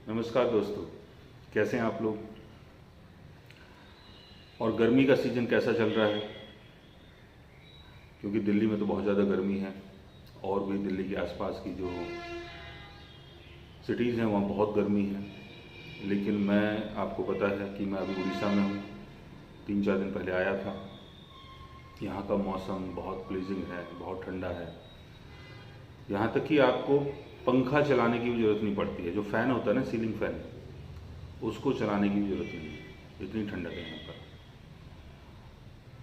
नमस्कार दोस्तों, कैसे हैं आप लोग। और गर्मी का सीज़न कैसा चल रहा है, क्योंकि दिल्ली में तो बहुत ज़्यादा गर्मी है और भी दिल्ली के आसपास की जो सिटीज़ हैं वहाँ बहुत गर्मी है। लेकिन मैं आपको पता है कि मैं अभी उड़ीसा में हूँ। 3-4 दिन पहले आया था। यहाँ का मौसम बहुत प्लीजिंग है, बहुत ठंडा है। यहाँ तक कि आपको पंखा चलाने की भी ज़रूरत नहीं पड़ती है। जो फ़ैन होता है ना, सीलिंग फ़ैन, उसको चलाने की भी ज़रूरत नहीं है। इतनी ठंडक है यहाँ पर।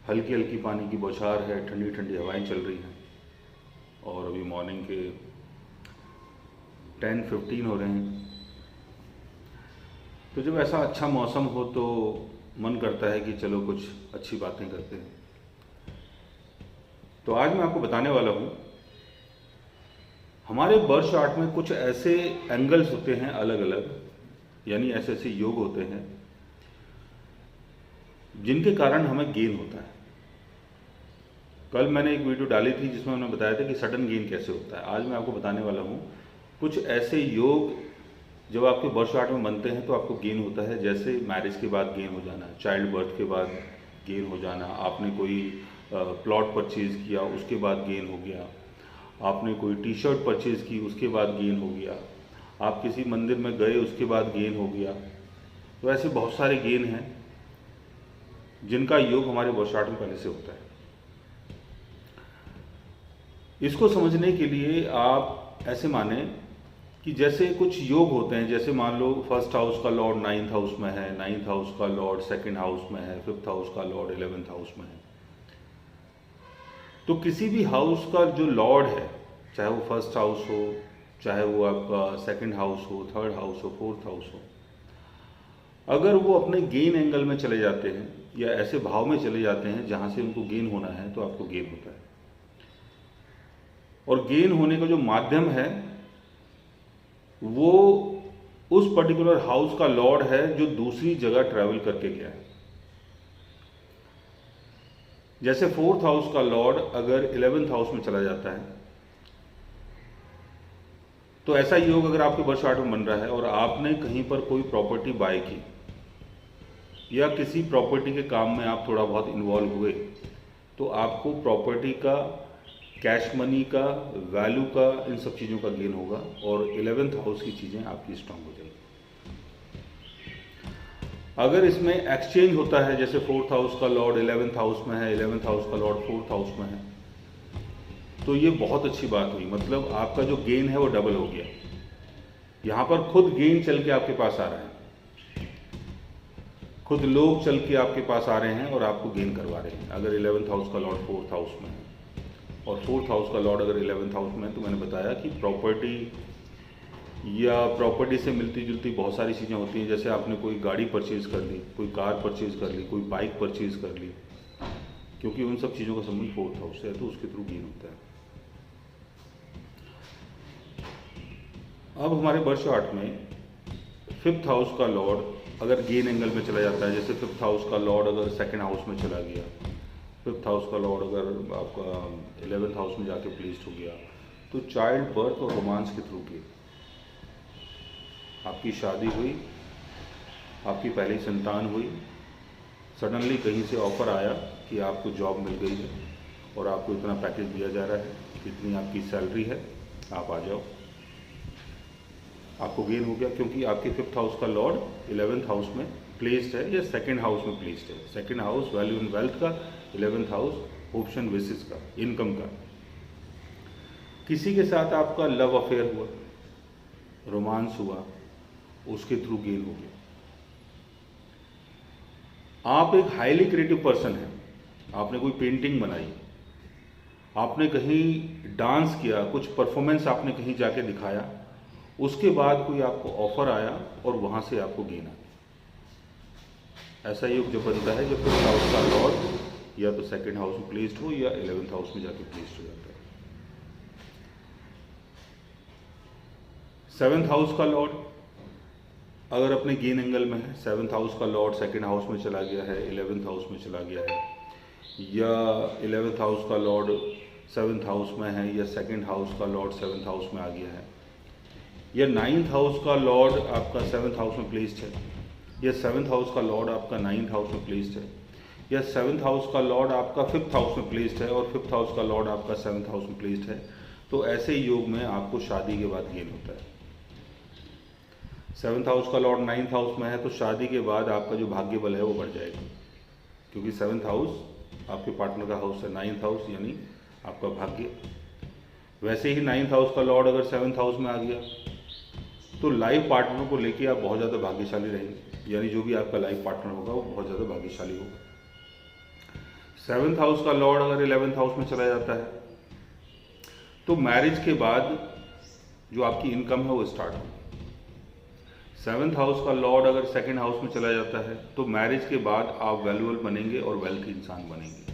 हल्की हल्की पानी की बौछार है, ठंडी ठंडी हवाएं चल रही हैं। और अभी मॉर्निंग के 10:15 हो रहे हैं। तो जब ऐसा अच्छा मौसम हो तो मन करता है कि चलो कुछ अच्छी बातें करते हैं। तो आज मैं आपको बताने वाला हूँ, हमारे बर्थ चार्ट में कुछ ऐसे एंगल्स होते हैं अलग अलग, यानी ऐसे ऐसे योग होते हैं जिनके कारण हमें गेन होता है। कल मैंने एक वीडियो डाली थी जिसमें मैंने बताया था कि सडन गेन कैसे होता है। आज मैं आपको बताने वाला हूँ कुछ ऐसे योग जब आपके बर्थ चार्ट में बनते हैं तो आपको गेन होता है। जैसे मैरिज के बाद गेन हो जाना, चाइल्ड बर्थ के बाद गेन हो जाना, आपने कोई प्लॉट परचेज़ किया उसके बाद गेन हो गया, आपने कोई टी शर्ट परचेज़ की उसके बाद गेन हो गया, आप किसी मंदिर में गए उसके बाद गेन हो गया। तो ऐसे बहुत सारे गेन हैं जिनका योग हमारे बर्थ चार्ट में पहले से होता है। इसको समझने के लिए आप ऐसे माने कि जैसे कुछ योग होते हैं, जैसे मान लो फर्स्ट हाउस का लॉर्ड 9th हाउस में है, 9th हाउस का लॉर्ड 2nd हाउस में है, 5th हाउस का लॉर्ड 11th हाउस में है। तो किसी भी हाउस का जो लॉर्ड है, चाहे वो फर्स्ट हाउस हो, चाहे वो आपका 2nd हाउस हो, 3rd हाउस हो, 4th हाउस हो, अगर वो अपने गेन एंगल में चले जाते हैं या ऐसे भाव में चले जाते हैं जहां से उनको गेन होना है, तो आपको गेन होता है। और गेन होने का जो माध्यम है वो उस पर्टिकुलर हाउस का लॉर्ड है जो दूसरी जगह ट्रैवल करके गया है। जैसे 4th हाउस का लॉर्ड अगर 11th हाउस में चला जाता है, तो ऐसा योग अगर आपके बर्थ चार्ट में बन रहा है और आपने कहीं पर कोई प्रॉपर्टी बाय की या किसी प्रॉपर्टी के काम में आप थोड़ा बहुत इन्वॉल्व हुए, तो आपको प्रॉपर्टी का, कैश मनी का, वैल्यू का, इन सब चीज़ों का गेन होगा और 11th हाउस की चीज़ें आपकी स्ट्रांग हो जाएगी। अगर इसमें एक्सचेंज होता है, जैसे 4th हाउस का लॉर्ड 11th हाउस में है, 11th हाउस का लॉर्ड 4th हाउस में है, तो ये बहुत अच्छी बात हुई। मतलब आपका जो गेन है वो डबल हो गया। यहाँ पर खुद गेन चल के आपके पास आ रहा है, खुद लोग चल के आपके पास आ रहे हैं और आपको गेन करवा रहे हैं। अगर 11th हाउस का लॉर्ड 4th हाउस में है और 4th हाउस का लॉर्ड अगर 11th हाउस में है, तो मैंने बताया कि प्रॉपर्टी या प्रॉपर्टी से मिलती जुलती बहुत सारी चीज़ें होती हैं। जैसे आपने कोई गाड़ी परचेज़ कर ली, कोई कार परचेज़ कर ली, कोई बाइक परचेज़ कर ली, क्योंकि उन सब चीज़ों का संबंध 4th हाउस से है, तो उसके थ्रू गेन होता है। अब हमारे बर्थ चार्ट में 5th हाउस का लॉर्ड अगर गेन एंगल में चला जाता है, जैसे 5th हाउस का लॉर्ड अगर 2nd हाउस में चला गया, 5th हाउस का लॉर्ड अगर आपका 11th हाउस में जाके प्लेस्ड हो गया, तो चाइल्ड बर्थ और रोमांस के थ्रू गेन। आपकी शादी हुई, आपकी पहली संतान हुई, सडनली कहीं से ऑफर आया कि आपको जॉब मिल गई है और आपको इतना पैकेज दिया जा रहा है, इतनी आपकी सैलरी है, आप आ जाओ। आपको गेन हो गया क्योंकि आपके 5th हाउस का लॉर्ड 11th हाउस में प्लेस्ड है या 2nd हाउस में प्लेस्ड है। 2nd house value and wealth का, 11th house hopes and wishes का, इनकम का। किसी के साथ आपका लव अफेयर हुआ, रोमांस हुआ, उसके थ्रू गेन हो गया। आप एक हाईली क्रिएटिव पर्सन हैं, आपने कोई पेंटिंग बनाई, आपने कहीं डांस किया, कुछ परफॉर्मेंस आपने कहीं जाके दिखाया, उसके बाद कोई आपको ऑफर आया और वहां से आपको गेन आ गया। ऐसा योग जब बनता है जब 5th हाउस का लॉर्ड या तो 2nd हाउस में प्लेस्ड हो या 11th हाउस में जाके प्लेस्ड हो जाता है। 7th हाउस का लॉर्ड अगर अपने गेन एंगल में है, 7th हाउस का लॉर्ड 2nd हाउस में चला गया है, 11th हाउस में चला गया है, या 11th हाउस का लॉर्ड 7th हाउस में है या 2nd हाउस का लॉर्ड 7th हाउस में आ गया है, या 9th हाउस का लॉर्ड आपका 7th हाउस में प्लेस्ड है, या 7th हाउस का लॉर्ड आपका 9th हाउस में प्लेस्ड है, या 7th हाउस का लॉर्ड आपका 5th हाउस में प्लेस्ड है और 5th हाउस का लॉर्ड आपका 7th हाउस में प्लेस्ड है, तो ऐसे योग में आपको शादी के बाद गेन होता है। 7th हाउस का लॉर्ड 9th हाउस में है तो शादी के बाद आपका जो भाग्य बल है वो बढ़ जाएगा, क्योंकि 7th हाउस आपके पार्टनर का हाउस है, 9th हाउस यानी आपका भाग्य। वैसे ही 9th हाउस का लॉर्ड अगर 7th हाउस में आ गया तो लाइफ पार्टनर को लेके आप बहुत ज़्यादा भाग्यशाली रहेंगे, यानी जो भी आपका लाइफ पार्टनर होगा वो बहुत ज़्यादा भाग्यशाली होगा। 7th हाउस का लॉर्ड अगर 11th हाउस में चला जाता है तो मैरिज के बाद जो आपकी इनकम है वो स्टार्ट होगी। 7th हाउस का लॉर्ड अगर 2nd हाउस में चला जाता है तो मैरिज के बाद आप वैल्यूएबल बनेंगे और वेल्थी इंसान बनेंगे।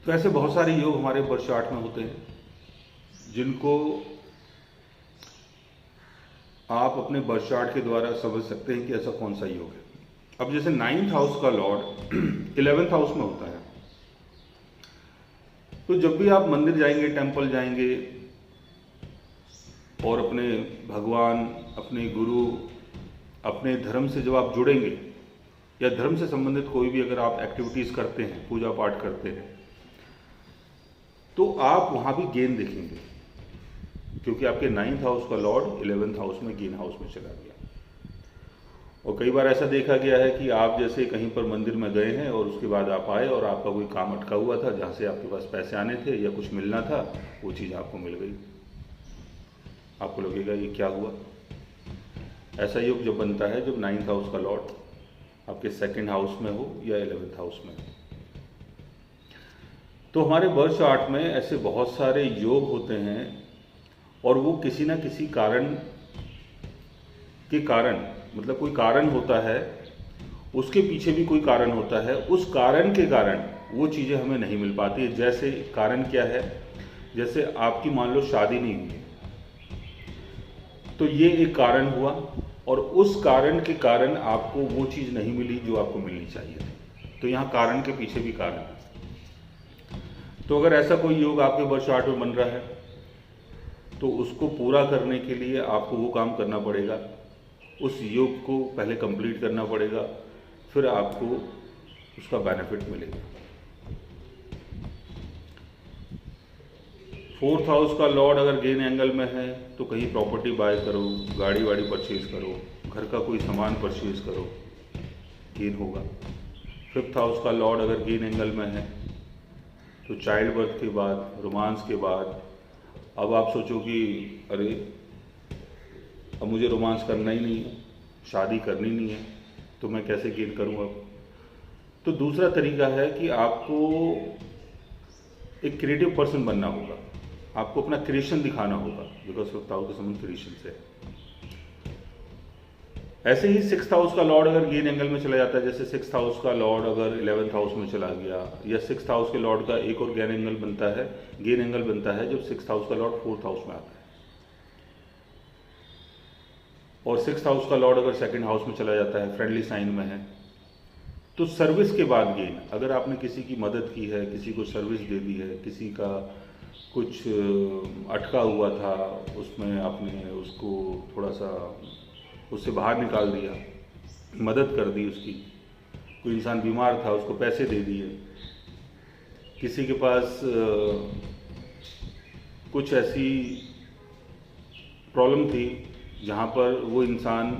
तो ऐसे बहुत सारे योग हमारे बर्थ चार्ट में होते हैं जिनको आप अपने बर्थ चार्ट के द्वारा समझ सकते हैं कि ऐसा कौन सा योग है। अब जैसे 9th हाउस का लॉर्ड 11th हाउस में होता है, तो जब भी आप मंदिर जाएंगे, टेंपल जाएंगे और अपने भगवान, अपने गुरु, अपने धर्म से जब आप जुड़ेंगे या धर्म से संबंधित कोई भी अगर आप एक्टिविटीज़ करते हैं, पूजा पाठ करते हैं, तो आप वहाँ भी गेन देखेंगे, क्योंकि आपके 9th हाउस का लॉर्ड 11th हाउस में, गेन हाउस में चला गया। और कई बार ऐसा देखा गया है कि आप जैसे कहीं पर मंदिर में गए हैं और उसके बाद आप आए और आपका कोई काम अटका हुआ था, जहाँ से आपके पास पैसे आने थे या कुछ मिलना था, वो चीज़ आपको मिल गई। आपको लगेगा ये क्या हुआ। ऐसा योग जब बनता है जब 9th हाउस का लॉर्ड आपके 2nd हाउस में हो या 11th हाउस में हो। तो हमारे बर्थ चार्ट में ऐसे बहुत सारे योग होते हैं और वो किसी ना किसी कारण के कारण, मतलब कोई कारण होता है, उसके पीछे भी कोई कारण होता है, उस कारण के कारण वो चीज़ें हमें नहीं मिल पाती है। जैसे कारण क्या है, जैसे आपकी मान लो शादी नहीं हुई तो ये एक कारण हुआ और उस कारण के कारण आपको वो चीज़ नहीं मिली जो आपको मिलनी चाहिए थी। तो यहाँ कारण के पीछे भी कारण है। तो अगर ऐसा कोई योग आपके बर्थ चार्ट में बन रहा है तो उसको पूरा करने के लिए आपको वो काम करना पड़ेगा, उस योग को पहले कंप्लीट करना पड़ेगा, फिर आपको उसका बेनिफिट मिलेगा। 4th हाउस का लॉर्ड अगर गेन एंगल में है तो कहीं प्रॉपर्टी बाय करो, गाड़ी वाड़ी परचेज करो, घर का कोई सामान परचेज करो, गेन होगा। 5th हाउस का लॉर्ड अगर गेन एंगल में है तो चाइल्ड बर्थ के बाद, रोमांस के बाद अब आप सोचो कि अरे अब मुझे रोमांस करना ही नहीं है, शादी करनी नहीं है, तो मैं कैसे गेन करूँ अब। तो दूसरा तरीका है कि आपको एक क्रिएटिव पर्सन बनना होगा, आपको अपना क्रिएशन दिखाना होगा, बिकॉज 5th हाउस का संबंध क्रिएशन से है। ऐसे ही 6th हाउस का लॉर्ड अगर गेन एंगल में चला जाता है, जैसे 6th हाउस का लॉर्ड अगर 11th हाउस में चला गया, या 6th हाउस के लॉर्ड का एक और गेन एंगल बनता है जब 6th हाउस का लॉर्ड 4th हाउस में आता है, और 6th हाउस का लॉर्ड अगर 2nd हाउस में चला जाता है, फ्रेंडली साइन में है, तो सर्विस के बाद गेन। अगर आपने किसी की मदद की है, किसी को सर्विस दे दी है, किसी का कुछ अटका हुआ था उसमें आपने उसको थोड़ा सा उससे बाहर निकाल दिया, मदद कर दी उसकी, कोई इंसान बीमार था उसको पैसे दे दिए, किसी के पास कुछ ऐसी प्रॉब्लम थी जहाँ पर वो इंसान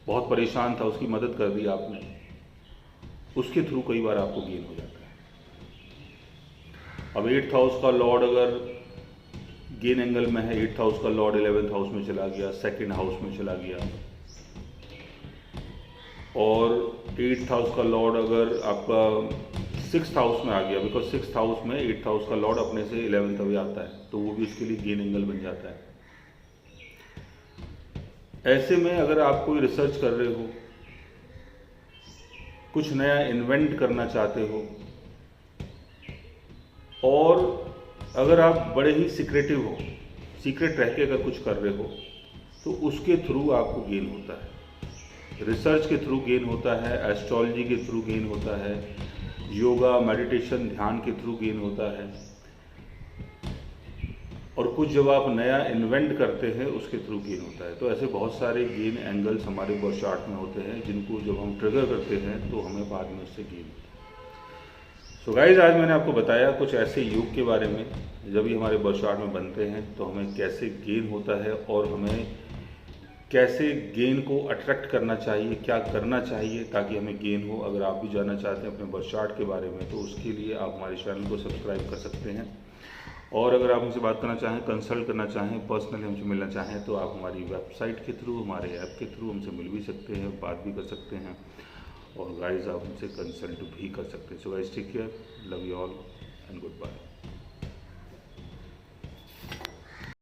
बहुत परेशान था, उसकी मदद कर दी आपने, उसके थ्रू कई बार आपको गेन हो जाता है। अब 8th हाउस का लॉर्ड अगर गेन एंगल में है, 8th हाउस का लॉर्ड 11th हाउस में चला गया, 2nd हाउस में चला गया, और 8th हाउस का लॉर्ड अगर आपका 6th हाउस में आ गया, बिकॉज 6th हाउस में 8th हाउस का लॉर्ड अपने से 11th में आता है, तो वो भी उसके लिए गेन एंगल बन जाता है। ऐसे में अगर आप कोई रिसर्च कर रहे हो, कुछ नया इन्वेंट करना चाहते हो, और अगर आप बड़े ही सीक्रेटिव हो, सीक्रेट रह के अगर कुछ कर रहे हो, तो उसके थ्रू आपको गेन होता है। रिसर्च के थ्रू गेन होता है, एस्ट्रोलॉजी के थ्रू गेन होता है, योगा, मेडिटेशन, ध्यान के थ्रू गेन होता है। और कुछ जब आप नया इन्वेंट करते हैं उसके थ्रू गेन होता है। तो ऐसे बहुत सारे गेन एंगल्स हमारे बर्थ चार्ट में होते हैं जिनको जब हम ट्रिगर करते हैं तो हमें बाद में उससे गेन होता है। सो गाइज, आज मैंने आपको बताया कुछ ऐसे योग के बारे में जब ये हमारे बर्थ चार्ट में बनते हैं तो हमें कैसे गेन होता है और हमें कैसे गेन को अट्रैक्ट करना चाहिए, क्या करना चाहिए ताकि हमें गेन हो। अगर आप भी जानना चाहते हैं अपने बर्थ चार्ट के बारे में तो उसके लिए आप हमारे चैनल को सब्सक्राइब कर सकते हैं। और अगर आप हमसे बात करना चाहें, कंसल्ट करना चाहें, पर्सनली हमसे मिलना चाहें तो आप हमारी वेबसाइट के थ्रू, हमारे ऐप के थ्रू हमसे मिल भी सकते हैं, बात भी कर सकते हैं और गाइज आप हमसे कंसल्ट भी कर सकते हैं। So guys, take care, love you all and good bye.